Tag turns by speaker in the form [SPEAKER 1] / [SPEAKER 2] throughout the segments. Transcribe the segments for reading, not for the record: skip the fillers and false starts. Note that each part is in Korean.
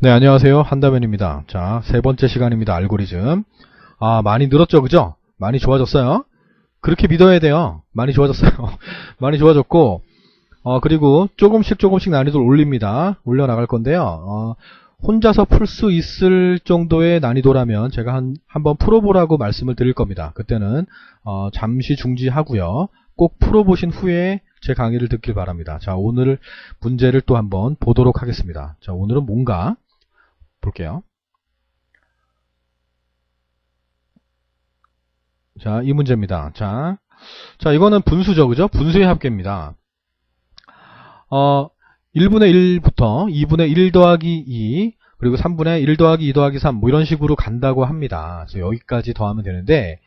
[SPEAKER 1] 네, 안녕하세요. 한다면입니다. 자, 세 번째 시간입니다. 알고리즘. 많이 늘었죠, 그죠? 많이 좋아졌어요. 그렇게 믿어야 돼요. 많이 좋아졌어요. 많이 좋아졌고, 그리고 조금씩 난이도를 올립니다. 올려나갈 건데요. 혼자서 풀 수 있을 정도의 난이도라면 제가 한번 풀어보라고 말씀을 드릴 겁니다. 그때는, 잠시 중지하고요. 꼭 풀어보신 후에 제 강의를 듣길 바랍니다. 자, 오늘 문제를 또 한번 보도록 하겠습니다. 자, 오늘은 뭔가 볼게요. 자, 이 문제입니다. 자, 이거는 분수죠, 그죠? 분수의 합계입니다. 1분의 1부터 2분의 1 더하기 2, 그리고 3분의 1 더하기 2 더하기 3, 뭐 이런 식으로 간다고 합니다. 그래서 여기까지 더하면 되는데,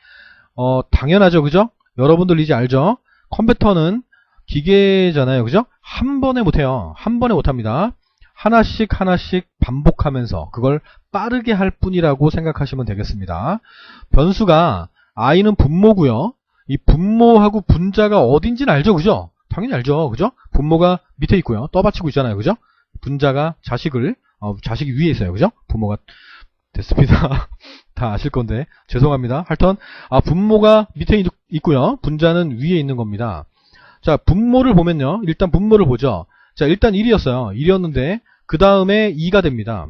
[SPEAKER 1] 당연하죠, 그죠? 여러분들 이제 알죠? 컴퓨터는 기계잖아요, 그죠? 한 번에 못해요. 한 번에 못합니다. 하나씩 반복하면서 그걸 빠르게 할 뿐이라고 생각하시면 되겠습니다. 변수가 i는 분모고요. 이 분모하고 분자가 어딘지는 알죠, 그죠? 당연히 알죠, 그죠? 분모가 밑에 있고요. 떠받치고 있잖아요, 그죠? 분자가 자식이 위에 있어요, 그죠? 분모가 됐습니다. 다 아실 건데 죄송합니다. 하여튼 분모가 밑에 있고요. 분자는 위에 있는 겁니다. 자, 분모를 보면요. 일단 분모를 보죠. 자, 일단 1이었어요. 1이었는데 그 다음에 2가 됩니다.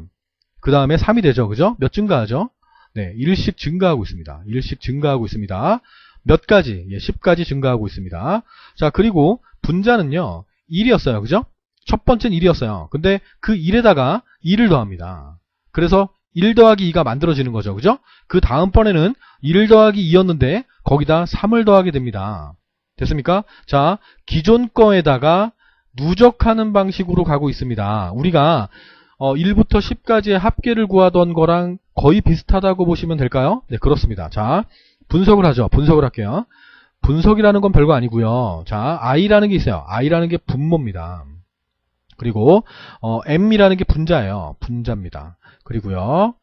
[SPEAKER 1] 그 다음에 3이 되죠. 그죠? 몇 증가하죠? 네, 1씩 증가하고 있습니다. 1씩 증가하고 있습니다. 몇 가지? 10가지 증가하고 있습니다. 자, 그리고 분자는요. 1이었어요. 그죠? 첫 번째는 1이었어요. 근데 그 1에다가 2를 더합니다. 그래서 1 더하기 2가 만들어지는 거죠. 그죠? 그 다음번에는 1 더하기 2였는데 거기다 3을 더하게 됩니다. 됐습니까? 자, 기존 거에다가 누적하는 방식으로 가고 있습니다. 우리가 1부터 10까지의 합계를 구하던 거랑 거의 비슷하다고 보시면 될까요? 네, 그렇습니다. 자, 분석을 하죠. 분석을 할게요. 분석이라는 건 별거 아니고요. 자, i라는 게 있어요. i라는 게 분모입니다. 그리고 m이라는 게 분자예요. 분자입니다. 그리고요,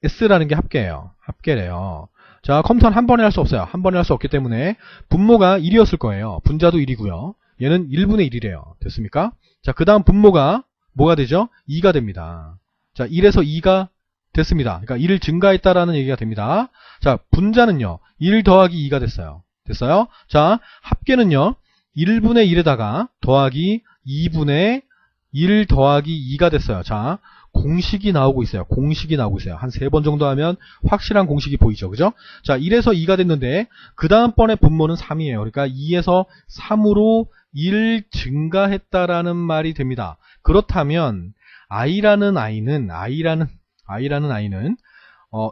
[SPEAKER 1] s라는 게 합계예요. 합계래요. 자, 컴퓨터는 한 번에 할 수 없어요. 한 번에 할 수 없기 때문에 분모가 1이었을 거예요. 분자도 1이고요. 얘는 1분의 1이래요. 됐습니까? 자, 그 다음 분모가 뭐가 되죠? 2가 됩니다. 자, 1에서 2가 됐습니다. 그러니까 1을 증가했다라는 얘기가 됩니다. 자, 분자는요. 1 더하기 2가 됐어요. 됐어요? 자, 합계는요. 1분의 1에다가 더하기 2분의 1 더하기 2가 됐어요. 자, 공식이 나오고 있어요. 공식이 나오고 있어요. 한 3번 정도 하면 확실한 공식이 보이죠. 그죠? 자, 1에서 2가 됐는데 그 다음번에 분모는 3이에요. 그러니까 2에서 3으로 1 증가했다라는 말이 됩니다. 그렇다면 i라는 i는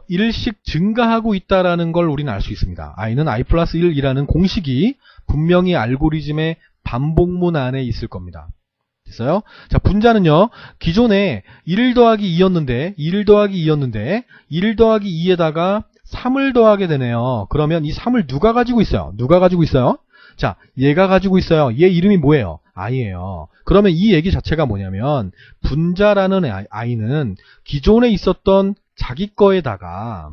[SPEAKER 1] 1씩 증가하고 있다라는 걸 우리는 알 수 있습니다. i는 i 플러스 1이라는 공식이 분명히 알고리즘의 반복문 안에 있을 겁니다. 됐어요? 자, 분자는요, 기존에 1 더하기 2였는데, 1 더하기 2에다가 3을 더하게 되네요. 그러면 이 3을 누가 가지고 있어요? 누가 가지고 있어요? 자, 얘가 가지고 있어요. 얘 이름이 뭐예요? i예요. 그러면 이 얘기 자체가 뭐냐면, 분자라는 i는 기존에 있었던 자기 거에다가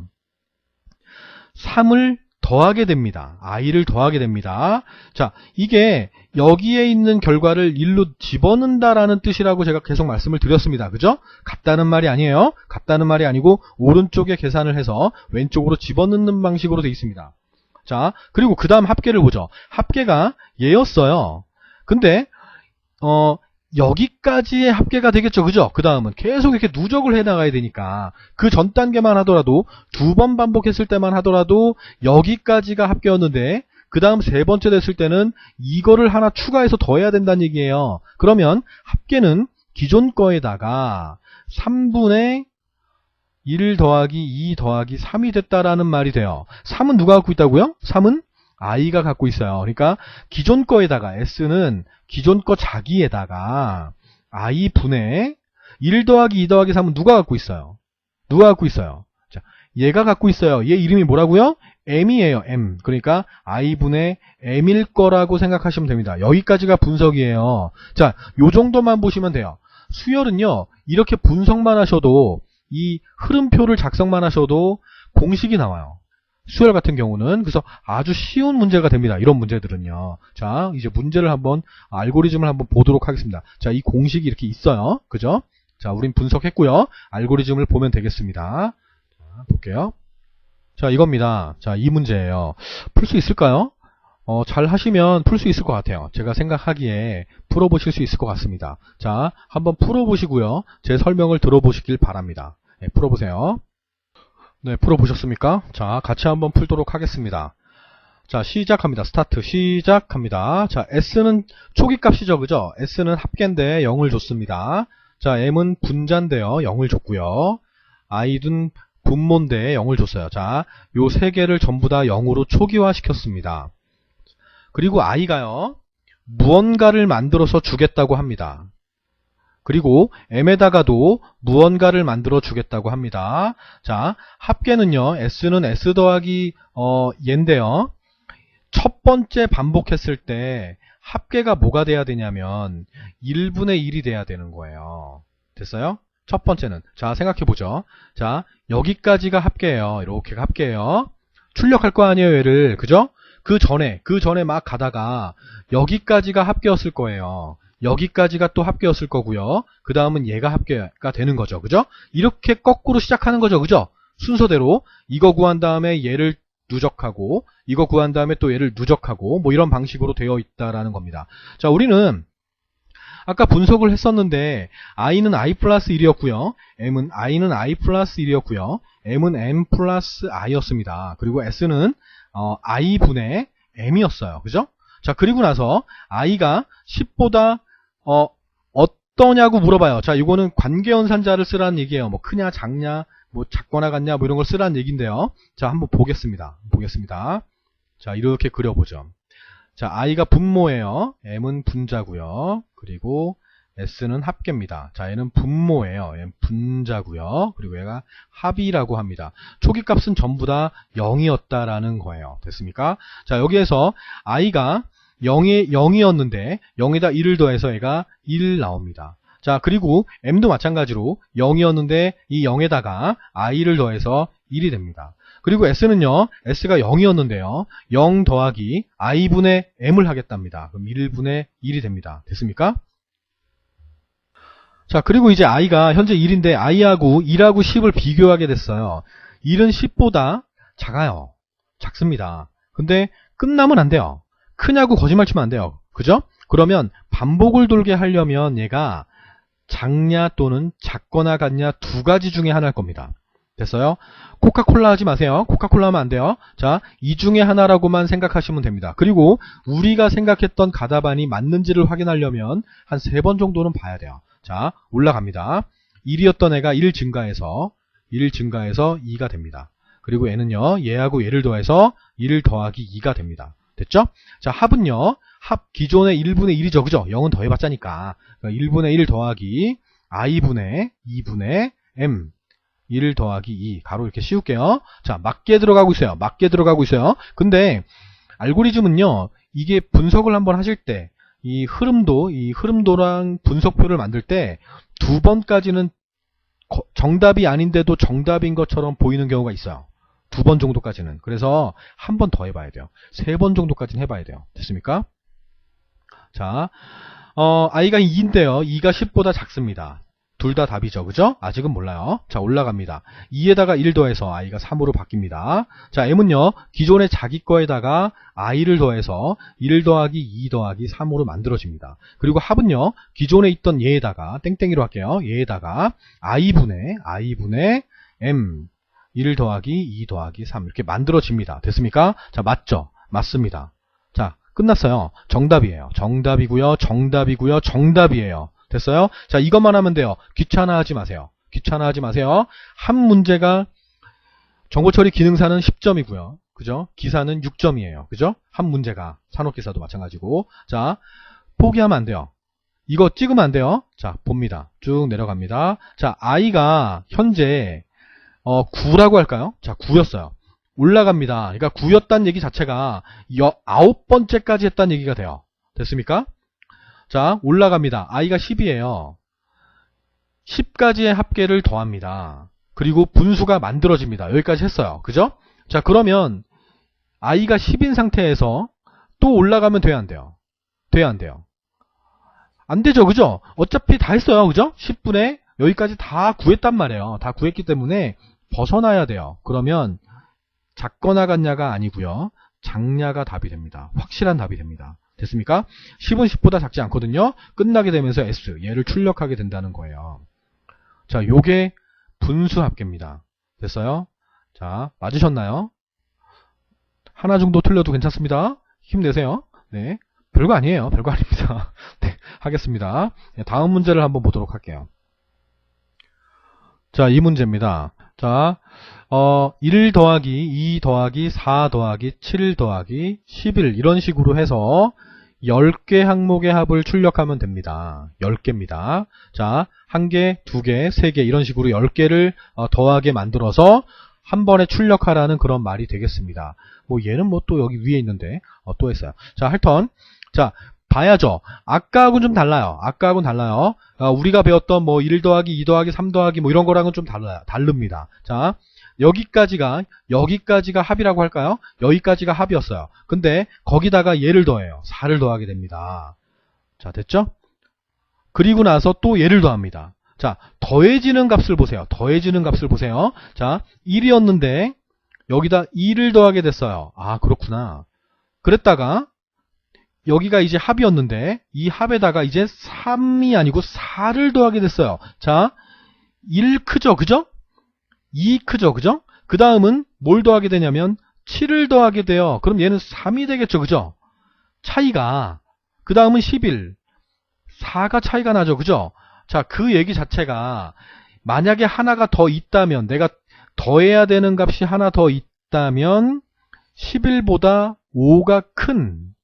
[SPEAKER 1] 3을 더하게 됩니다. i를 더하게 됩니다. 자, 이게 여기에 있는 결과를 1로 집어넣는다라는 뜻이라고 제가 계속 말씀을 드렸습니다. 그죠? 같다는 말이 아니에요. 같다는 말이 아니고 오른쪽에 계산을 해서 왼쪽으로 집어넣는 방식으로 되어 있습니다. 자, 그리고 그 다음 합계를 보죠. 합계가 얘였어요. 근데 여기까지의 합계가 되겠죠. 그죠? 그 다음은 계속 이렇게 누적을 해나가야 되니까 그 전 단계만 하더라도 2번 반복했을 때만 하더라도 여기까지가 합계였는데 그 다음 3번째 됐을 때는 이거를 하나 추가해서 더해야 된다는 얘기예요. 그러면 합계는 기존 거에다가 3분의 1 더하기 2 더하기 3이 됐다라는 말이 돼요. 3은 누가 갖고 있다고요? 3은 i가 갖고 있어요. 그러니까 기존 거에다가 s는 기존 거 자기에다가 i분의 1 더하기 2 더하기 3은 누가 갖고 있어요? 누가 갖고 있어요? 자, 얘가 갖고 있어요. 얘 이름이 뭐라고요? m이에요. m. 그러니까 i분의 m일 거라고 생각하시면 됩니다. 여기까지가 분석이에요. 자, 요 정도만 보시면 돼요. 수열은요, 이렇게 분석만 하셔도, 이 흐름표를 작성만 하셔도 공식이 나와요. 수열 같은 경우는. 그래서 아주 쉬운 문제가 됩니다. 이런 문제들은요. 자, 이제 문제를 한번, 알고리즘을 한번 보도록 하겠습니다. 자, 이 공식이 이렇게 있어요. 그죠? 자, 우린 분석했고요. 알고리즘을 보면 되겠습니다. 자, 볼게요. 자, 이겁니다. 자, 이 문제예요. 풀 수 있을까요? 잘 하시면 풀 수 있을 것 같아요. 제가 생각하기에 풀어보실 수 있을 것 같습니다. 자, 한번 풀어보시고요. 제 설명을 들어보시길 바랍니다. 네, 풀어보세요. 네, 풀어보셨습니까? 자, 같이 한번 풀도록 하겠습니다. 자, 시작합니다. 스타트. 시작합니다. 자, S는 초기값이죠. 그죠? S는 합계인데 0을 줬습니다. 자, M은 분자인데요. 0을 줬고요. I는 분모인데 0을 줬어요. 자, 요 세 개를 전부 다 0으로 초기화 시켰습니다. 그리고 I가요, 무언가를 만들어서 주겠다고 합니다. 그리고 M에다가도 무언가를 만들어 주겠다고 합니다. 자, 합계는요, S는 S 더하기 얘인데요. 첫 번째 반복했을 때 합계가 뭐가 돼야 되냐면 1분의 1이 돼야 되는 거예요. 됐어요? 첫 번째는. 자, 생각해보죠. 자, 여기까지가 합계예요. 이렇게 합계예요. 출력할 거 아니에요, 얘를. 그죠? 그 전에 막 가다가 여기까지가 합계였을 거예요. 여기까지가 또 합계였을 거고요. 그 다음은 얘가 합계가 되는 거죠. 그죠? 이렇게 거꾸로 시작하는 거죠. 그죠? 순서대로 이거 구한 다음에 얘를 누적하고 이거 구한 다음에 또 얘를 누적하고 뭐 이런 방식으로 되어 있다라는 겁니다. 자, 우리는 아까 분석을 했었는데 i는 i 플러스 1이었고요. i는 i 플러스 1이었고요. m은 m 플러스 i였습니다. 그리고 s는 i분의 m이었어요. 그죠? 자, 그리고 나서 i가 10보다 어떠냐고 물어봐요. 자, 이거는 관계연산자를 쓰라는 얘기예요. 뭐 크냐 작냐 뭐 작거나 같냐 뭐 이런 걸 쓰라는 얘기인데요. 자, 한번 보겠습니다. 자, 이렇게 그려보죠. 자, i가 분모예요. m은 분자고요. 그리고 s는 합계입니다. 자, 얘는 분모예요. 얘는 분자고요. 그리고 얘가 합이라고 합니다. 초기값은 전부 다 0이었다라는 거예요. 됐습니까? 자, 여기에서 i가 0이었는데 0에다 1을 더해서 얘가 1 나옵니다. 자, 그리고 m도 마찬가지로 0이었는데 이 0에다가 i를 더해서 1이 됩니다. 그리고 s는요, s가 0이었는데요. 0 더하기 i분의 m을 하겠답니다. 그럼 1분의 1이 됩니다. 됐습니까? 자, 그리고 이제 i가 현재 1인데 i하고 1하고 10을 비교하게 됐어요. 1은 10보다 작아요. 작습니다. 근데 끝나면 안 돼요. 크냐고 거짓말 치면 안 돼요. 그죠? 그러면 반복을 돌게 하려면 얘가 작냐 또는 작거나 같냐 두 가지 중에 하나일 겁니다. 됐어요? 코카콜라 하지 마세요. 코카콜라 하면 안 돼요. 자, 이 중에 하나라고만 생각하시면 됩니다. 그리고 우리가 생각했던 가다반이 맞는지를 확인하려면 한 3번 정도는 봐야 돼요. 자, 올라갑니다. 1이었던 애가 1 증가해서 2가 됩니다. 그리고 얘는요, 얘하고 얘를 더해서 1 더하기 2가 됩니다. 됐죠? 자, 합은요, 합 기존의 1분의 1이죠. 그죠? 0은 더해봤자니까. 그러니까 1분의 1 더하기 i분의 2분의 m 1 더하기 2 가로 이렇게 씌울게요. 자, 맞게 들어가고 있어요. 근데 알고리즘은요, 이게 분석을 한번 하실 때 이 흐름도랑 분석표를 만들 때 2번까지는 정답이 아닌데도 정답인 것처럼 보이는 경우가 있어요. 2번 정도까지는. 그래서 한 번 더 해봐야 돼요. 3번 정도까지는 해봐야 돼요. 됐습니까? 자, i가 2인데요. 2가 10보다 작습니다. 둘 다 답이죠. 그죠? 아직은 몰라요. 자, 올라갑니다. 2에다가 1 더해서 i가 3으로 바뀝니다. 자, m은요, 기존의 자기 거에다가 i를 더해서 1 더하기 2 더하기 3으로 만들어집니다. 그리고 합은요, 기존에 있던 얘에다가 땡땡이로 할게요. 얘에다가 i분의 m 1 더하기 2 더하기 3 이렇게 만들어집니다. 됐습니까? 자, 맞죠? 맞습니다. 자, 끝났어요. 정답이에요. 정답이에요. 됐어요? 자, 이것만 하면 돼요. 귀찮아하지 마세요. 한 문제가 정보처리 기능사는 10점이고요. 그죠? 기사는 6점이에요. 그죠? 한 문제가. 산업기사도 마찬가지고. 자, 포기하면 안 돼요. 이거 찍으면 안 돼요. 자, 봅니다. 쭉 내려갑니다. 자, i가 현재 9라고 할까요? 자, 9였어요. 올라갑니다. 그러니까 9였다는 얘기 자체가 9번째까지 했다는 얘기가 돼요. 됐습니까? 자, 올라갑니다. i가 10이에요. 10가지의 합계를 더합니다. 그리고 분수가 만들어집니다. 여기까지 했어요. 그죠? 자, 그러면 i가 10인 상태에서 또 올라가면 돼요, 안 돼요? 안 되죠, 그죠? 어차피 다 했어요, 그죠? 10분의 여기까지 다 구했단 말이에요. 다 구했기 때문에 벗어나야 돼요. 그러면 작거나 같냐가 아니고요. 작냐가 답이 됩니다. 확실한 답이 됩니다. 됐습니까? 10은 10보다 작지 않거든요. 끝나게 되면서 S, 얘를 출력하게 된다는 거예요. 자, 요게 분수 합계입니다. 됐어요? 자, 맞으셨나요? 하나 정도 틀려도 괜찮습니다. 힘내세요. 네. 별거 아니에요. 별거 아닙니다. 네, 하겠습니다. 네, 다음 문제를 한번 보도록 할게요. 자, 이 문제입니다. 자, 1 더하기 2 더하기 4 더하기 7 더하기 11 이런 식으로 해서 10개 항목의 합을 출력하면 됩니다. 10개입니다. 자, 1개, 2개, 3개 이런 식으로 10개를 더하게 만들어서 한 번에 출력하라는 그런 말이 되겠습니다. 뭐 얘는 뭐 또 여기 위에 있는데 또 했어요. 자, 하여튼 자, 봐야죠. 아까하고는 좀 달라요. 아까하고는 달라요. 우리가 배웠던 뭐 1 더하기 2 더하기 3 더하기 뭐 이런 거랑은 좀 다릅니다. 자, 여기까지가 합이라고 할까요? 여기까지가 합이었어요. 근데 거기다가 얘를 더해요. 4를 더하게 됩니다. 자, 됐죠? 그리고 나서 또 얘를 더합니다. 자, 더해지는 값을 보세요. 더해지는 값을 보세요. 자, 1이었는데 여기다 2를 더하게 됐어요. 아, 그렇구나. 그랬다가 여기가 이제 합이었는데 이 합에다가 이제 3이 아니고 4를 더하게 됐어요. 자, 1 크죠? 그죠? 2 크죠? 그죠? 그 다음은 뭘 더하게 되냐면 7을 더하게 돼요. 그럼 얘는 3이 되겠죠? 그죠? 차이가. 그 다음은 11. 4가 차이가 나죠? 그죠? 자, 그 얘기 자체가 만약에 하나가 더 있다면 내가 더해야 되는 값이 하나 더 있다면 11보다 5가 큰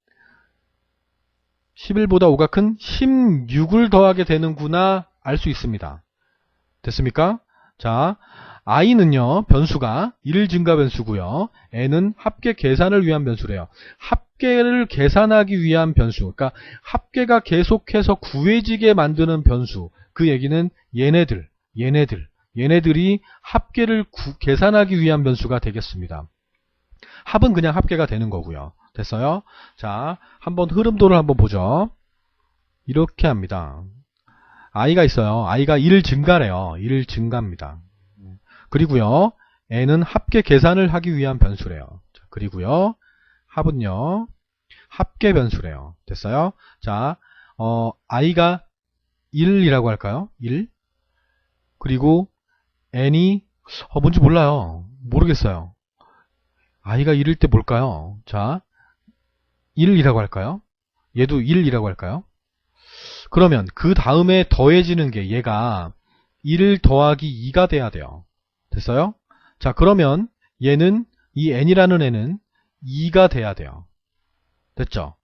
[SPEAKER 1] 16을 더하게 되는구나 알 수 있습니다. 됐습니까? 자, i는요, 변수가 1 증가 변수고요. n은 합계 계산을 위한 변수래요. 합계를 계산하기 위한 변수, 그러니까 합계가 계속해서 구해지게 만드는 변수. 그 얘기는 얘네들이 합계를 계산하기 위한 변수가 되겠습니다. 합은 그냥 합계가 되는 거고요. 됐어요? 자, 한번 흐름도를 한번 보죠. 이렇게 합니다. i가 있어요. i가 1 증가래요. 1 증가입니다. 그리고요, n은 합계 계산을 하기 위한 변수래요. 자, 그리고요, 합은요, 합계 변수래요. 됐어요? 자, i가 1이라고 할까요? 1. 그리고 n이 뭔지 몰라요. 모르겠어요. i가 1일 때 뭘까요? 자, 1이라고 할까요? 얘도 1이라고 할까요? 그러면 그 다음에 더해지는 게 얘가 1 더하기 2가 돼야 돼요. 됐어요? 자, 그러면 얘는 이 n이라는 애는 2가 돼야 돼요. 됐죠?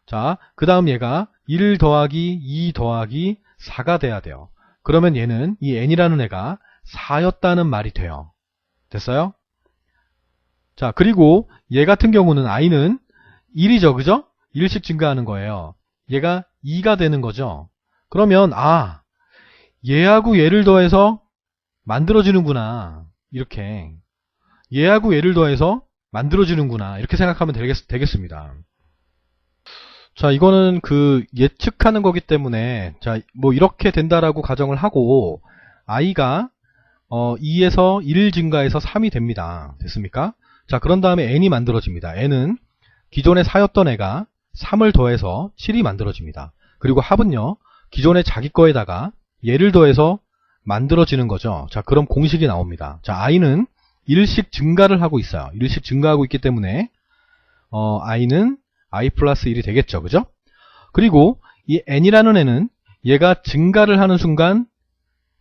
[SPEAKER 1] 자, 그 다음 얘가 1 더하기 2 더하기 4가 돼야 돼요. 그러면 얘는 이 n이라는 애가 4였다는 말이 돼요. 됐어요? 자, 그리고 얘 같은 경우는 i는 1이죠. 그죠? 1씩 증가하는 거예요. 얘가 2가 되는 거죠. 그러면 얘하고 얘를 더해서 만들어지는구나. 이렇게 얘하고 얘를 더해서 만들어지는구나. 이렇게 생각하면 되겠습니다. 자, 이거는 그 예측하는 거기 때문에 자, 뭐 이렇게 된다라고 가정을 하고 i가 2에서 1 증가해서 3이 됩니다. 됐습니까? 자, 그런 다음에 n이 만들어집니다. n은 기존에 4였던 애가 3을 더해서 7이 만들어집니다. 그리고 합은요, 기존에 자기 거에다가 얘를 더해서 만들어지는 거죠. 자, 그럼 공식이 나옵니다. 자, i는 1씩 증가를 하고 있어요. 1씩 증가하고 있기 때문에 i는 i 플러스 1이 되겠죠. 그죠? 그리고 이 n이라는 애는 얘가 증가를 하는 순간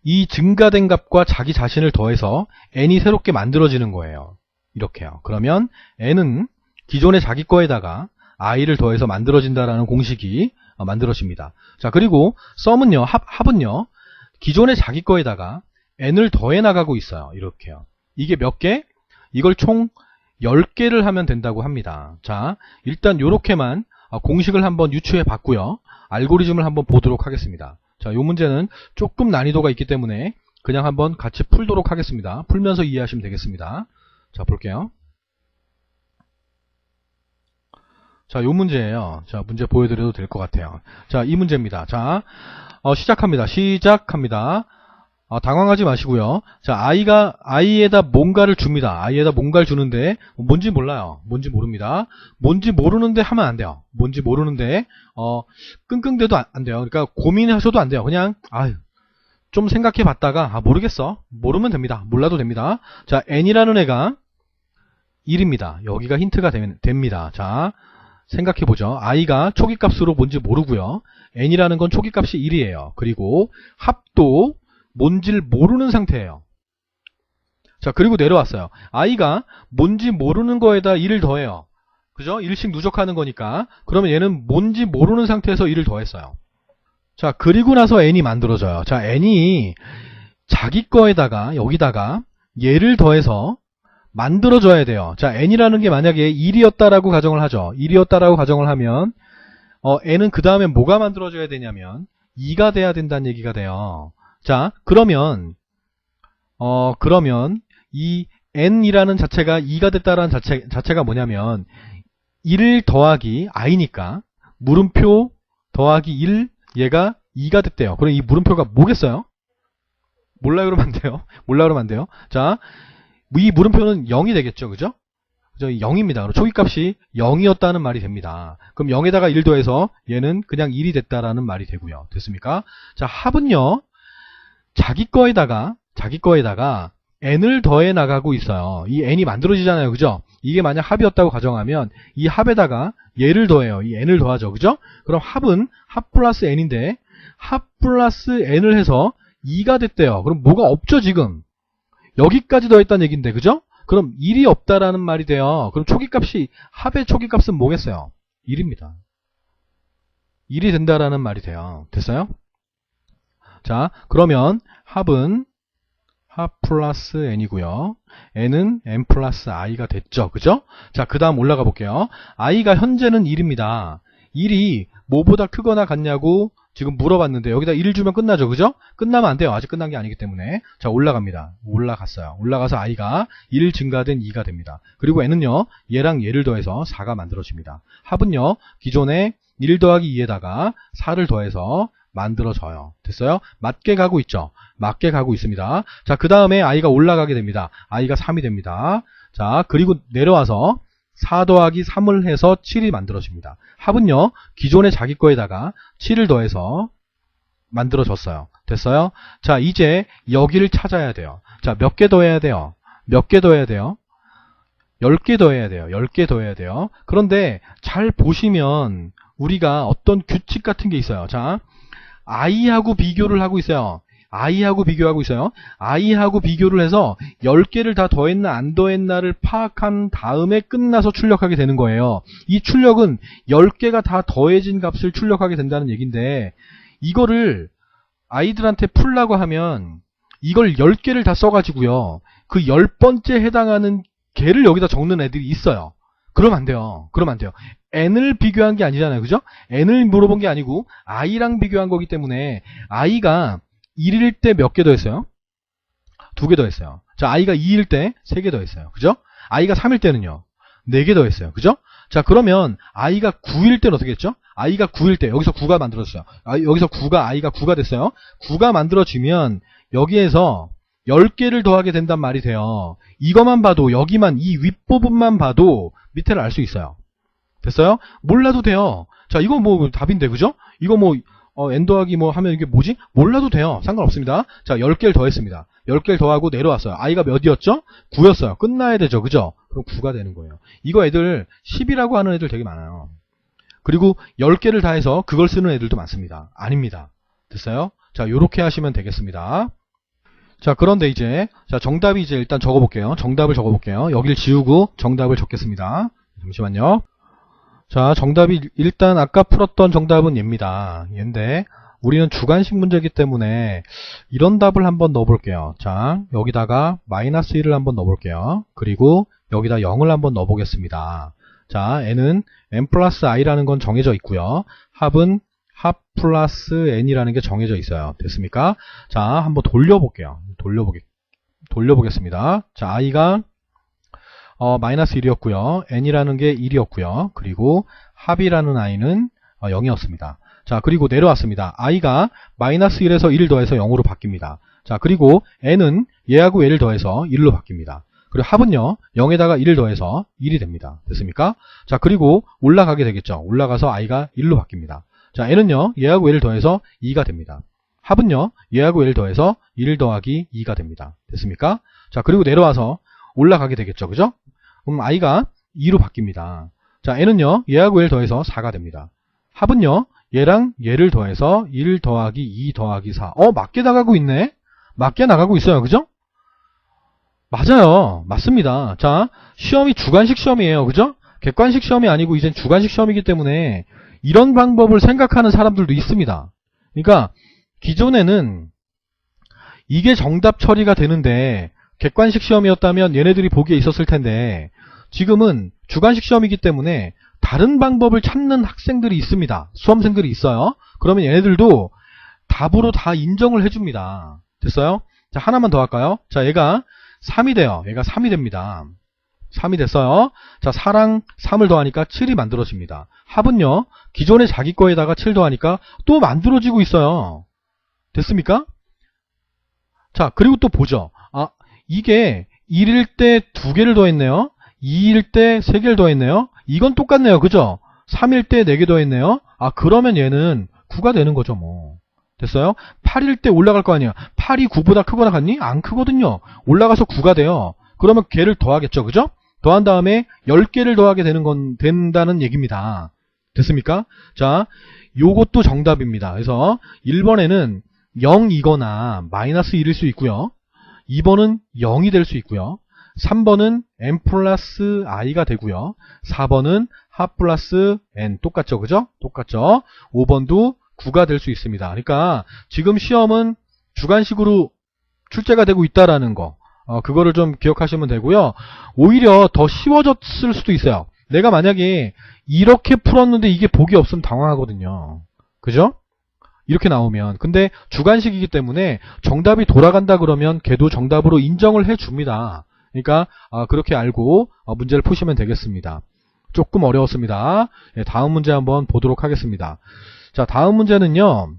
[SPEAKER 1] 이 증가된 값과 자기 자신을 더해서 n이 새롭게 만들어지는 거예요. 이렇게요. 그러면 n은 기존의 자기 거에다가 i를 더해서 만들어진다라는 공식이 만들어집니다. 자, 그리고 sum은요, 합은요, 기존의 자기 거에다가 n을 더해 나가고 있어요. 이렇게요. 이게 몇 개? 이걸 총 10개를 하면 된다고 합니다. 자, 일단 요렇게만 공식을 한번 유추해 봤고요. 알고리즘을 한번 보도록 하겠습니다. 자, 요 문제는 조금 난이도가 있기 때문에 그냥 한번 같이 풀도록 하겠습니다. 풀면서 이해하시면 되겠습니다. 자, 볼게요. 자, 요 문제예요. 자, 문제 보여드려도 될 것 같아요. 자, 이 문제입니다. 자, 시작합니다. 당황하지 마시고요. 자, 아이에다 뭔가를 줍니다. 아이에다 뭔가를 주는데, 뭔지 몰라요. 뭔지 모릅니다. 뭔지 모르는데 하면 안 돼요. 뭔지 모르는데, 끙끙대도 안 돼요. 그러니까 고민하셔도 안 돼요. 그냥, 좀 생각해 봤다가, 모르겠어. 모르면 됩니다. 몰라도 됩니다. 자, n이라는 애가 1입니다. 여기가 힌트가 됩니다. 자, 생각해 보죠. i가 초기값으로 뭔지 모르고요. n이라는 건 초기값이 1이에요. 그리고 합도 뭔지를 모르는 상태예요. 자, 그리고 내려왔어요. i가 뭔지 모르는 거에다 1을 더해요. 그죠? 1씩 누적하는 거니까. 그러면 얘는 뭔지 모르는 상태에서 1을 더했어요. 자, 그리고 나서 n이 만들어져요. 자, n이 자기 거에다가 여기다가 얘를 더해서 만들어줘야 돼요. 자, n이라는 게 만약에 1이었다라고 가정을 하죠. 1이었다라고 가정을 하면 n은 그 다음에 뭐가 만들어져야 되냐면 2가 돼야 된다는 얘기가 돼요. 자, 그러면 이 n이라는 자체가 2가 됐다라는 자체가 뭐냐면 1 더하기 i니까 물음표 더하기 1 얘가 2가 됐대요. 그럼 이 물음표가 뭐겠어요? 몰라 그러면 안 돼요. 몰라 그러면 안 돼요. 자, 이 물음표는 0이 되겠죠. 그죠? 0입니다. 그럼 초기값이 0이었다는 말이 됩니다. 그럼 0에다가 1 더해서 얘는 그냥 1이 됐다라는 말이 되고요. 됐습니까? 자, 합은요. 자기 거에다가 n을 더해 나가고 있어요. 이 n이 만들어지잖아요. 그죠? 이게 만약 합이었다고 가정하면 이 합에다가 얘를 더해요. 이 n을 더하죠. 그죠? 그럼 합은 합 플러스 n인데 합 플러스 n을 해서 2가 됐대요. 그럼 뭐가 없죠 지금? 여기까지 더했다는 얘기인데 그죠? 그럼 1이 없다라는 말이 돼요. 그럼 초기값이 합의 초기값은 뭐겠어요? 1입니다. 1이 된다라는 말이 돼요. 됐어요? 자, 그러면 합은 합 플러스 n이고요. n은 n 플러스 i가 됐죠. 그죠? 자, 그 다음 올라가 볼게요. i가 현재는 1입니다. 1이 뭐보다 크거나 같냐고 지금 물어봤는데 여기다 1을 주면 끝나죠. 그죠? 끝나면 안 돼요. 아직 끝난 게 아니기 때문에. 자, 올라갑니다. 올라갔어요. 올라가서 i가 1 증가된 2가 됩니다. 그리고 n은요. 얘랑 얘를 더해서 4가 만들어집니다. 합은요. 기존에 1 더하기 2에다가 4를 더해서 만들어져요. 됐어요? 맞게 가고 있죠? 맞게 가고 있습니다. 자, 그 다음에 i가 올라가게 됩니다. i가 3이 됩니다. 자, 그리고 내려와서 4 더하기 3을 해서 7이 만들어집니다. 합은요, 기존의 자기 거에다가 7을 더해서 만들어졌어요. 됐어요? 자, 이제 여기를 찾아야 돼요. 자, 몇 개 더해야 돼요? 몇 개 더해야 돼요? 10개 더해야 돼요. 10개 더해야 돼요. 그런데 잘 보시면 우리가 어떤 규칙 같은 게 있어요. 자, i하고 비교를 하고 있어요. i하고 비교하고 있어요. i하고 비교를 해서 10개를 다 더했나 안 더했나를 파악한 다음에 끝나서 출력하게 되는 거예요. 이 출력은 10개가 다 더해진 값을 출력하게 된다는 얘기인데 이거를 아이들한테 풀라고 하면 이걸 10개를 다 써가지고요. 그 10번째 해당하는 개를 여기다 적는 애들이 있어요. 그러면 안 돼요. 그러면 안 돼요. n을 비교한 게 아니잖아요. 그죠? n을 물어본 게 아니고 i랑 비교한 거기 때문에 i가 1일 때 몇 개 더했어요? 2개 더했어요. 자, i가 2일 때 3개 더했어요. 그죠? i가 3일 때는요. 4개 더했어요. 그죠? 자, 그러면 i가 9일 때는 어떻게 했죠? i가 9일 때 여기서 9가 만들어졌어요. 여기서 i가 9가 됐어요. 9가 만들어지면 여기에서 10개를 더하게 된단 말이 돼요. 이것만 봐도 여기만 이 윗부분만 봐도 밑에를 알 수 있어요. 됐어요? 몰라도 돼요. 자, 이거 뭐 답인데 그죠? 이거 뭐 n 더하기 뭐 하면 이게 뭐지? 몰라도 돼요. 상관없습니다. 자, 10개를 더했습니다. 10개를 더하고 내려왔어요. i가 몇이었죠? 9였어요. 끝나야 되죠. 그죠? 그럼 9가 되는 거예요. 이거 애들 10이라고 하는 애들 되게 많아요. 그리고 10개를 다 해서 그걸 쓰는 애들도 많습니다. 아닙니다. 됐어요? 자, 요렇게 하시면 되겠습니다. 자, 그런데 이제 자, 정답이 이제 일단 적어볼게요. 정답을 적어볼게요. 여기를 지우고 정답을 적겠습니다. 잠시만요. 자, 정답이 일단 아까 풀었던 정답은 얘입니다. 얘인데 우리는 주관식 문제이기 때문에 이런 답을 한번 넣어볼게요. 자, 여기다가 마이너스 1을 한번 넣어볼게요. 그리고 여기다 0을 한번 넣어보겠습니다. 자, n은 n 플러스 i라는 건 정해져 있고요. 합은 합 플러스 n이라는 게 정해져 있어요. 됐습니까? 자, 한번 돌려볼게요. 돌려보겠습니다. 자, i가 마이너스 1이었고요. n이라는 게 1이었고요. 그리고 합이라는 i는 0이었습니다. 자, 그리고 내려왔습니다. i가 마이너스 1에서 1을 더해서 0으로 바뀝니다. 자, 그리고 n은 얘하고 얘를 더해서 1로 바뀝니다. 그리고 합은요, 0에다가 1을 더해서 1이 됩니다. 됐습니까? 자, 그리고 올라가게 되겠죠. 올라가서 i가 1로 바뀝니다. 자, n은요, 얘하고 얘를 더해서 2가 됩니다. 합은요, 얘하고 얘를 더해서 1 더하기 2가 됩니다. 됐습니까? 자, 그리고 내려와서 올라가게 되겠죠. 그죠? 그럼 i가 2로 바뀝니다. 자, n은요, 얘하고 얘를 더해서 4가 됩니다. 합은요, 얘랑 얘를 더해서 1 더하기 2 더하기 4. 맞게 나가고 있네? 맞게 나가고 있어요. 그죠? 맞아요. 맞습니다. 자, 시험이 주관식 시험이에요. 그죠? 객관식 시험이 아니고 이젠 주관식 시험이기 때문에 이런 방법을 생각하는 사람들도 있습니다. 그러니까 기존에는 이게 정답 처리가 되는데 객관식 시험이었다면 얘네들이 보기에 있었을 텐데 지금은 주관식 시험이기 때문에 다른 방법을 찾는 학생들이 있습니다. 수험생들이 있어요. 그러면 얘네들도 답으로 다 인정을 해줍니다. 됐어요? 자, 하나만 더 할까요? 자, 얘가 3이 돼요. 얘가 3이 됩니다. 3이 됐어요. 자, 4랑 3을 더하니까 7이 만들어집니다. 합은요, 기존의 자기 거에다가 7 더하니까 또 만들어지고 있어요. 됐습니까? 자, 그리고 또 보죠. 이게 1일 때 2개를 더했네요. 2일 때 3개를 더했네요. 이건 똑같네요. 그죠? 3일 때 4개 더했네요. 그러면 얘는 9가 되는 거죠, 뭐. 됐어요? 8일 때 올라갈 거 아니야. 8이 9보다 크거나 같니? 안 크거든요. 올라가서 9가 돼요. 그러면 걔를 더하겠죠. 그죠? 더한 다음에 10개를 더하게 된다는 얘기입니다. 됐습니까? 자, 요것도 정답입니다. 그래서 1번에는 0이거나 마이너스 1일 수 있고요. 2번은 0이 될 수 있고요. 3번은 n 플러스 i가 되고요. 4번은 합 플러스 n 똑같죠. 그죠? 똑같죠. 5번도 9가 될 수 있습니다. 그러니까 지금 시험은 주관식으로 출제가 되고 있다라는 거, 그거를 좀 기억하시면 되고요. 오히려 더 쉬워졌을 수도 있어요. 내가 만약에 이렇게 풀었는데 이게 복이 없으면 당황하거든요. 그죠? 이렇게 나오면. 근데 주관식이기 때문에 정답이 돌아간다 그러면 걔도 정답으로 인정을 해줍니다. 그러니까 그렇게 알고 문제를 푸시면 되겠습니다. 조금 어려웠습니다. 다음 문제 한번 보도록 하겠습니다. 자, 다음 문제는요.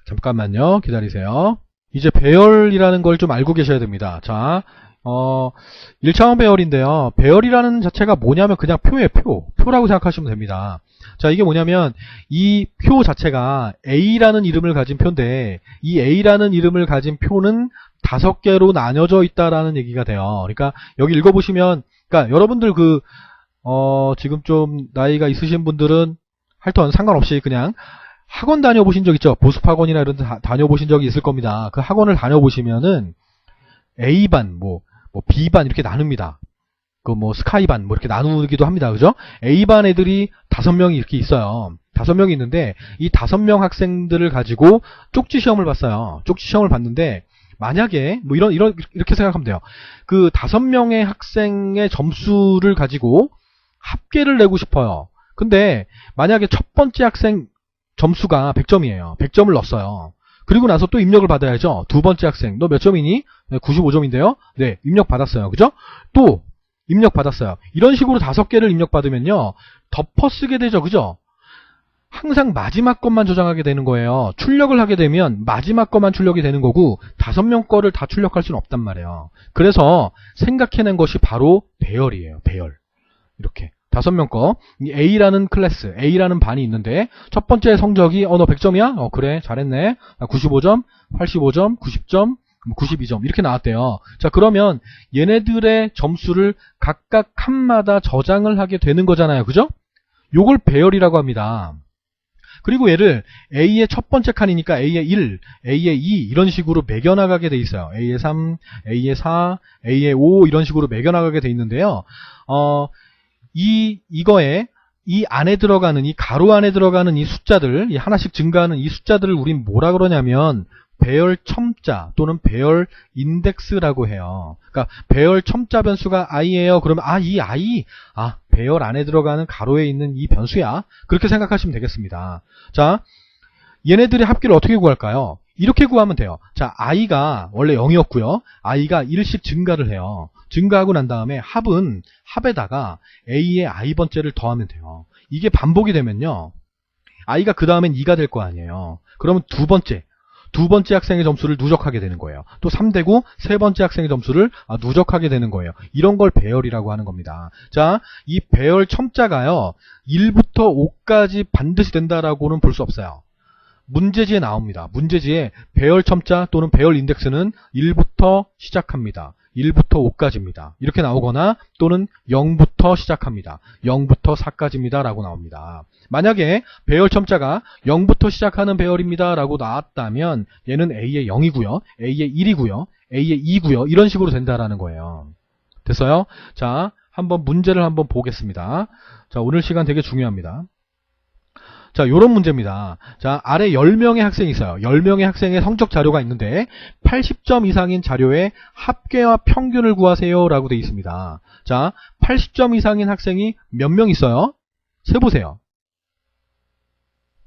[SPEAKER 1] 잠깐만요. 기다리세요. 이제 배열이라는 걸 좀 알고 계셔야 됩니다. 자, 1차원 배열인데요. 배열이라는 자체가 뭐냐면 그냥 표예요. 표라고 생각하시면 됩니다. 자, 이게 뭐냐면 이 표 자체가 A라는 이름을 가진 표인데 이 A라는 이름을 가진 표는 5개로 나뉘어져 있다라는 얘기가 돼요. 그러니까 여기 읽어보시면, 그러니까 여러분들 지금 좀 나이가 있으신 분들은 하여튼 상관없이 그냥 학원 다녀보신 적 있죠? 보습학원이나 이런 데 다녀보신 적이 있을 겁니다. 그 학원을 다녀보시면은 A반, B반 이렇게 나눕니다. 스카이반 이렇게 나누기도 합니다. 그죠? A반 애들이 5명이 이렇게 있어요. 5명이 있는데 이 5명 학생들을 가지고 쪽지 시험을 봤어요. 쪽지 시험을 봤는데 만약에 이렇게 생각하면 돼요. 그 5명의 학생의 점수를 가지고 합계를 내고 싶어요. 근데 만약에 첫 번째 학생 점수가 100점이에요. 100점을 넣었어요. 그리고 나서 또 입력을 받아야죠. 두 번째 학생, 너 몇 점이니? 95점인데요. 네, 입력 받았어요. 그죠? 또 입력 받았어요. 이런 식으로 5개를 입력 받으면요, 덮어쓰게 되죠. 그죠? 항상 마지막 것만 저장하게 되는 거예요. 출력을 하게 되면 마지막 것만 출력이 되는 거고 5명 거를 다 출력할 수는 없단 말이에요. 그래서 생각해낸 것이 바로 배열이에요. 배열. 이렇게 5명 거, 이 A라는 클래스, A라는 반이 있는데 첫 번째 성적이 너 100점이야? 그래, 잘했네. 95점, 85점, 90점, 92점 이렇게 나왔대요. 자, 그러면 얘네들의 점수를 각각 칸마다 저장을 하게 되는 거잖아요. 그죠? 요걸 배열이라고 합니다. 그리고 얘를 A의 첫 번째 칸이니까 A의 1, A의 2 이런 식으로 매겨나가게 돼 있어요. A의 3, A의 4, A의 5 이런 식으로 매겨나가게 돼 있는데요. 이거에 이 안에 들어가는, 이 가로 안에 들어가는 이 숫자들, 이 하나씩 증가하는 이 숫자들을 우린 뭐라 그러냐면 배열 첨자 또는 배열 인덱스라고 해요. 그러니까 배열 첨자 변수가 i예요. 그러면 이 i, 배열 안에 들어가는 가로에 있는 이 변수야. 그렇게 생각하시면 되겠습니다. 자, 얘네들의 합계를 어떻게 구할까요? 이렇게 구하면 돼요. 자, i가 원래 0이었고요. i가 1씩 증가를 해요. 증가하고 난 다음에 합에다가 a의 i번째를 더하면 돼요. 이게 반복이 되면요, i가 그 다음엔 2가 될 거 아니에요. 그러면 두 두 번째 학생의 점수를 누적하게 되는 거예요. 또 3되고 세 번째 학생의 점수를 누적하게 되는 거예요. 이런 걸 배열이라고 하는 겁니다. 자, 이 배열 첨자가요. 1부터 5까지 반드시 된다라고는 볼 수 없어요. 문제지에 나옵니다. 문제지에 배열 첨자 또는 배열 인덱스는 1부터 시작합니다. 1부터 5까지입니다. 이렇게 나오거나 또는 0부터 시작합니다. 0부터 4까지입니다. 라고 나옵니다. 만약에 배열 첨자가 0부터 시작하는 배열입니다. 라고 나왔다면 얘는 A의 0이고요. A의 1이고요. A의 2고요. 이런 식으로 된다라는 거예요. 됐어요? 자, 한번 문제를 한번 보겠습니다. 자, 오늘 시간 되게 중요합니다. 자, 요런 문제입니다. 자, 아래 10명의 학생이 있어요. 10명의 학생의 성적 자료가 있는데 80점 이상인 자료의 합계와 평균을 구하세요 라고 되어 있습니다. 자, 80점 이상인 학생이 몇 명 있어요? 세보세요.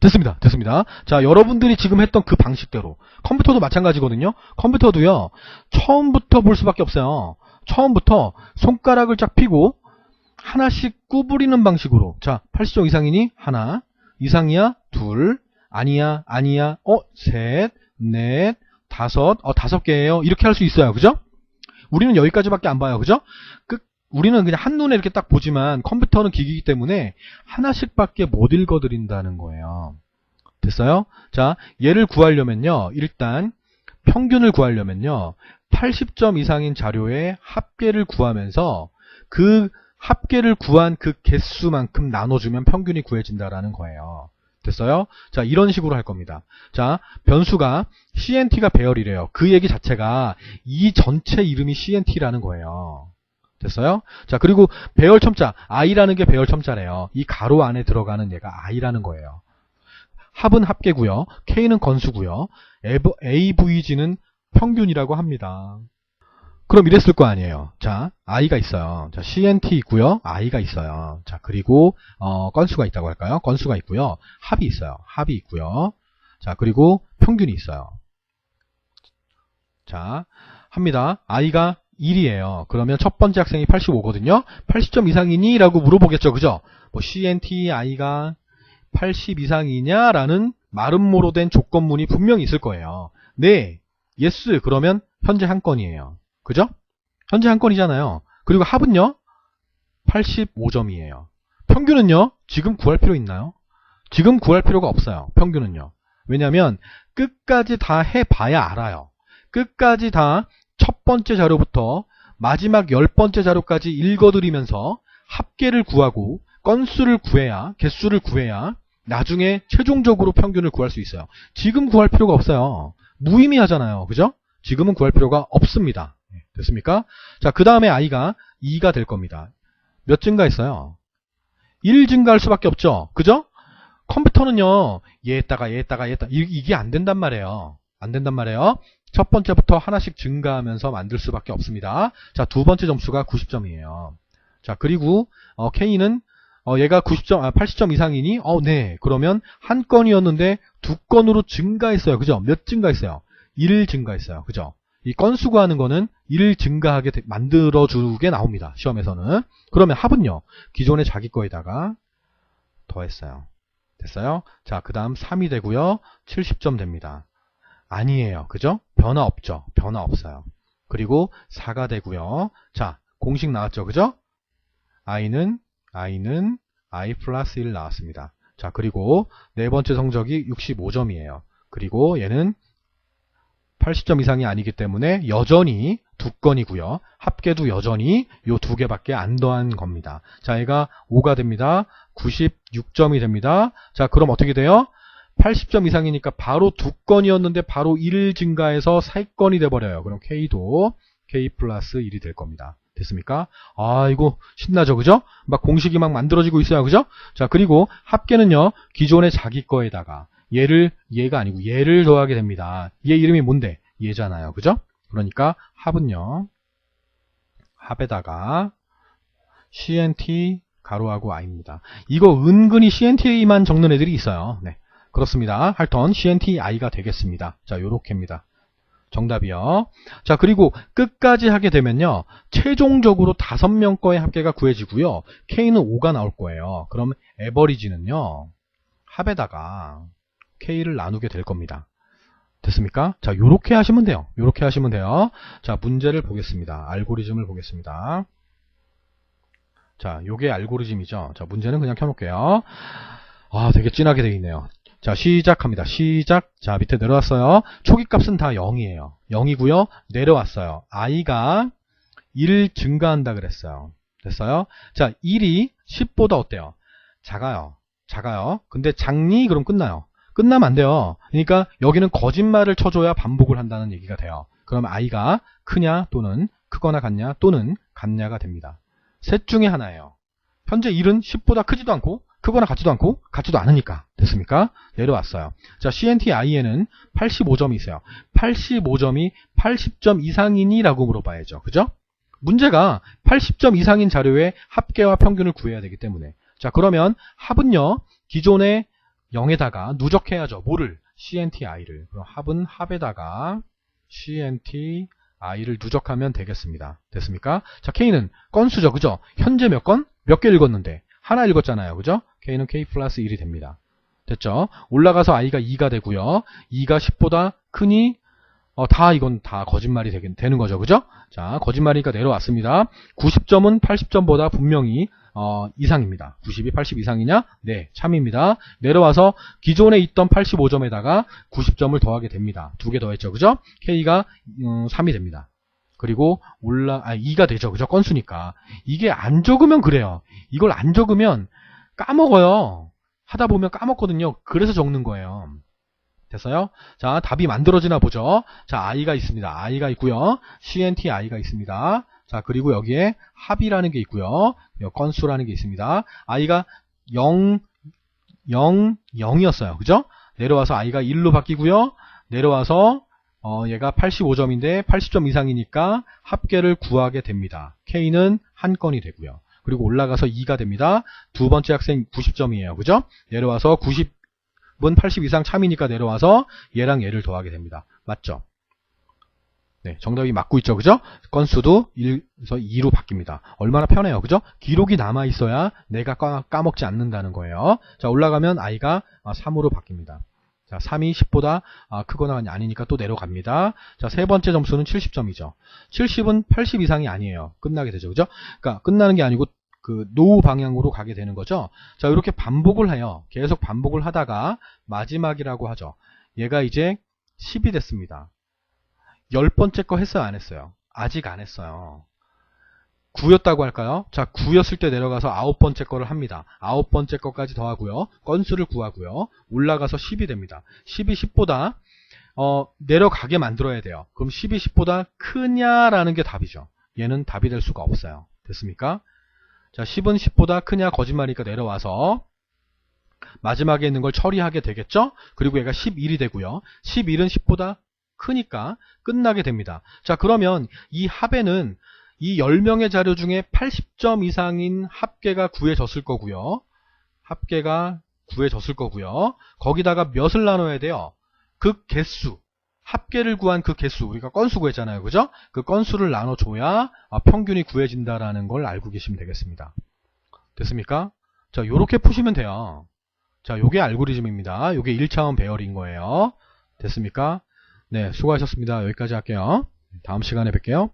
[SPEAKER 1] 됐습니다. 됐습니다. 자, 여러분들이 지금 했던 그 방식대로 컴퓨터도 마찬가지거든요. 컴퓨터도요. 처음부터 볼 수밖에 없어요. 처음부터 손가락을 쫙 펴고 하나씩 구부리는 방식으로. 자, 80점 이상이니 하나, 이상이야 둘, 아니야 아니야 셋, 넷, 다섯, 다섯 개예요. 이렇게 할 수 있어요. 그죠? 우리는 여기까지밖에 안 봐요. 그죠? 우리는 그냥 한눈에 이렇게 딱 보지만 컴퓨터는 기기이기 때문에 하나씩밖에 못 읽어드린다는 거예요. 됐어요? 자, 얘를 구하려면요. 일단 평균을 구하려면요. 80점 이상인 자료의 합계를 구하면서 그 합계를 구한 그 개수만큼 나눠주면 평균이 구해진다라는 거예요. 됐어요? 자, 이런 식으로 할 겁니다. 자, 변수가 CNT가 배열이래요. 그 얘기 자체가 이 전체 이름이 CNT라는 거예요. 됐어요? 자, 그리고 배열 첨자, i라는 게 배열 첨자래요. 이 가로 안에 들어가는 얘가 i라는 거예요. 합은 합계고요. K는 건수고요. AVG는 평균이라고 합니다. 그럼 이랬을 거 아니에요. 자, i가 있어요. 자, CNT 있고요. i가 있어요. 자, 그리고 건수가 있다고 할까요? 건수가 있고요. 합이 있어요. 합이 있고요. 자, 그리고 평균이 있어요. 자, 합니다. i가 1이에요. 그러면 첫 번째 학생이 85거든요. 80점 이상이니? 라고 물어보겠죠. 그죠? 뭐 CNT i가 80 이상이냐라는 마름모로 된 조건문이 분명히 있을 거예요. 네, yes. 그러면 현재 한 건이에요. 그죠? 현재 한 건이잖아요. 그리고 합은요? 85점이에요. 평균은요? 지금 구할 필요 있나요? 지금 구할 필요가 없어요. 평균은요. 왜냐하면 끝까지 다 해봐야 알아요. 끝까지 다 첫 번째 자료부터 마지막 10번째 자료까지 읽어드리면서 합계를 구하고 건수를 구해야, 개수를 구해야 나중에 최종적으로 평균을 구할 수 있어요. 지금 구할 필요가 없어요. 무의미하잖아요. 그죠? 지금은 구할 필요가 없습니다. 됐습니까? 자, 그 다음에 i가 2가 될 겁니다. 몇 증가했어요? 1 증가할 수밖에 없죠. 그죠? 컴퓨터는요, 얘에다가 이게 안 된단 말이에요. 안 된단 말이에요. 첫 번째부터 하나씩 증가하면서 만들 수밖에 없습니다. 자, 두 번째 점수가 90점이에요. 자, 그리고 K는 얘가 80점 이상이니? 네. 그러면 한 건이었는데 두 건으로 증가했어요. 그죠? 몇 증가했어요? 1 증가했어요. 그죠? 이 건수 구하는 거는 1 증가하게 만들어주게 나옵니다. 시험에서는. 그러면 합은요. 기존의 자기 거에다가 더했어요. 됐어요? 자, 그 다음 3이 되고요. 70점 됩니다. 아니에요. 그죠? 변화 없죠? 변화 없어요. 그리고 4가 되고요. 자, 공식 나왔죠? 그죠? i는 i 플러스 1 나왔습니다. 자, 그리고 네 번째 성적이 65점이에요. 그리고 얘는 80점 이상이 아니기 때문에 여전히 두 건이고요. 합계도 여전히 요 두 개밖에 안 더한 겁니다. 자, 얘가 5가 됩니다. 96점이 됩니다. 자, 그럼 어떻게 돼요? 80점 이상이니까 바로 두 건이었는데 바로 1 증가해서 4건이 돼버려요. 그럼 K도 K 플러스 1이 될 겁니다. 됐습니까? 아, 이거 신나죠? 그죠? 막 공식이 막 만들어지고 있어요. 그죠? 자, 그리고 합계는요, 기존의 자기 거에다가 얘가 아니고 얘를 더하게 됩니다. 얘 이름이 뭔데? 얘잖아요. 그죠? 그러니까 합은요, 합에다가 CNT 가로하고 i입니다. 이거 은근히 CNT만 적는 애들이 있어요. 네. 그렇습니다. 하여튼 CNT i가 되겠습니다. 자, 요렇게입니다. 정답이요. 자, 그리고 끝까지 하게 되면요. 최종적으로 5명 거의 합계가 구해지고요. K는 5가 나올 거예요. 그럼 에버리지는요. 합에다가 K를 나누게 될 겁니다. 됐습니까? 자, 요렇게 하시면 돼요. 요렇게 하시면 돼요. 자, 문제를 보겠습니다. 알고리즘을 보겠습니다. 자, 요게 알고리즘이죠. 자, 문제는 그냥 켜놓을게요. 아, 되게 진하게 되어 있네요. 자, 시작합니다. 시작. 자, 밑에 내려왔어요. 초기 값은 다 0이에요. 0이고요. 내려왔어요. i가 1 증가한다 그랬어요. 됐어요? 자, 1이 10보다 어때요? 작아요. 작아요. 근데 작니? 그럼 끝나요. 끝나면 안 돼요. 그러니까 여기는 거짓말을 쳐줘야 반복을 한다는 얘기가 돼요. 그럼 i가 크냐 또는 크거나 같냐 또는 같냐가 됩니다. 셋 중에 하나예요. 현재 1은 10보다 크지도 않고 크거나 같지도 않고 같지도 않으니까. 됐습니까? 내려왔어요. 자, CNTI에는 85점이 있어요. 85점이 80점 이상이니? 라고 물어봐야죠. 그죠? 문제가 80점 이상인 자료의 합계와 평균을 구해야 되기 때문에. 자, 그러면 합은요, 기존의 0에다가 누적해야죠. 뭐를? CNTI를. 그럼 합은 합에다가 CNTI를 누적하면 되겠습니다. 됐습니까? 자, K는 건수죠. 그죠? 현재 몇 건? 몇 개 읽었는데? 하나 읽었잖아요. 그죠? K는 K 플러스 1이 됩니다. 됐죠? 올라가서 I가 2가 되고요. 2가 10보다 크니? 이건 다 거짓말이 되는 거죠. 그죠? 자, 거짓말이니까 내려왔습니다. 90점은 80점보다 분명히 이상입니다. 90이 80 이상이냐? 네, 참입니다. 내려와서 기존에 있던 85점에다가 90점을 더하게 됩니다. 두 개 더했죠. 그죠? K가 3이 됩니다. 그리고 2가 되죠. 그죠? 건수니까. 이게 안 적으면 그래요. 이걸 안 적으면 까먹어요. 하다 보면 까먹거든요. 그래서 적는 거예요. 됐어요? 자, 답이 만들어지나 보죠. 자, i가 있습니다. i가 있고요. CNTI가 있습니다. 자, 그리고 여기에 합이라는 게 있고요. 건수라는 게 있습니다. i가 0, 0, 0이었어요. 그죠? 내려와서 i가 1로 바뀌고요. 내려와서 얘가 85점인데 80점 이상이니까 합계를 구하게 됩니다. K는 한 건이 되고요. 그리고 올라가서 2가 됩니다. 두 번째 학생 90점이에요. 그죠? 내려와서 90은 80 이상 참이니까 내려와서 얘랑 얘를 더하게 됩니다. 맞죠? 네, 정답이 맞고 있죠. 그죠? 건수도 1에서 2로 바뀝니다. 얼마나 편해요. 그죠? 기록이 남아있어야 내가 까먹지 않는다는 거예요. 자, 올라가면 i가 3으로 바뀝니다. 자, 3이 10보다 크거나 아니니까 또 내려갑니다. 자, 세 번째 점수는 70점이죠. 70은 80 이상이 아니에요. 끝나게 되죠. 그죠? 그러니까 끝나는 게 아니고 그 노후 방향으로 가게 되는 거죠. 자, 이렇게 반복을 해요. 계속 반복을 하다가 마지막이라고 하죠. 얘가 이제 10이 됐습니다. 10번째 거 했어요? 안 했어요? 아직 안 했어요. 9였다고 할까요? 자, 9였을 때 내려가서 9번째 거를 합니다. 9번째 거까지 더하고요. 건수를 구하고요. 올라가서 10이 됩니다. 10이 10보다 내려가게 만들어야 돼요. 그럼 10이 10보다 크냐라는 게 답이죠. 얘는 답이 될 수가 없어요. 됐습니까? 자, 10은 10보다 크냐 거짓말이니까 내려와서 마지막에 있는 걸 처리하게 되겠죠? 그리고 얘가 11이 되고요. 11은 10보다 크니까 끝나게 됩니다. 자, 그러면 이 합에는 이 10명의 자료 중에 80점 이상인 합계가 구해졌을 거고요. 합계가 구해졌을 거고요. 거기다가 몇을 나눠야 돼요? 그 개수. 합계를 구한 그 개수. 우리가 건수 구했잖아요. 그죠? 그 건수를 나눠줘야 평균이 구해진다라는 걸 알고 계시면 되겠습니다. 됐습니까? 자, 요렇게 푸시면 돼요. 자, 요게 알고리즘입니다. 요게 1차원 배열인 거예요. 됐습니까? 네, 수고하셨습니다. 여기까지 할게요. 다음 시간에 뵐게요.